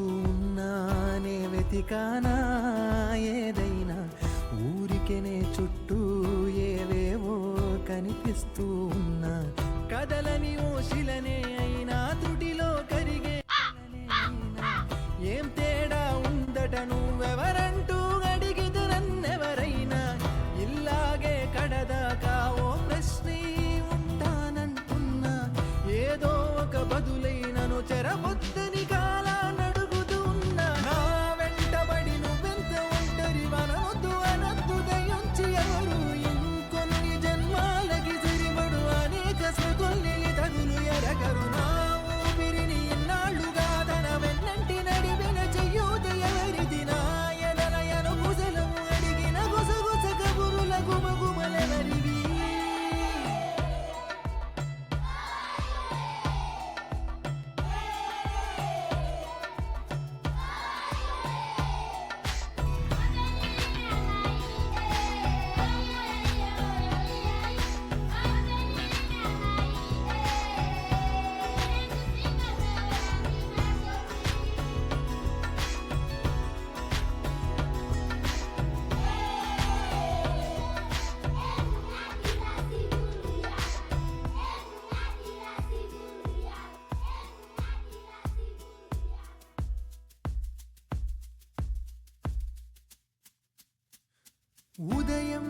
ఉన్నానే వెతికానా ఏదైనా ఊరికెనే చుట్టూ ఏవేవో కనిపిస్తూ ఉన్నా కదలని ఓ శిలనే అయినా త్రుటిలో కరిగే అయినా ఏం తేడా ఉందట నువ్వెవరంటూ అడిగితే నన్నెవరైనా ఇల్లాగే కడదాకా ఓ ప్రశ్నే ఉంటానంటున్నా ఏదో ఒక బదులైనను చెరబొద్దని కాలా నడుగుతూ ఉన్నా నా వెంటబడి నువ్వెంత ఒంటరి వనవద్దు అనద్దు దయించి ఎవరు ఇంకొన్ని జన్మాలకి సరిపడు అనేక స్మృతుల్ని తగులు ఎరగరు నా ఊపిరిని ఇన్నాళ్ళుగా తన వెన్నంటి నడిపిన చెయ్యూత ఎవరిది నా ఎదలయను కుశలము అడిగిన గుసగుస కబురుల గుమగుమలెవరివి ఉదయం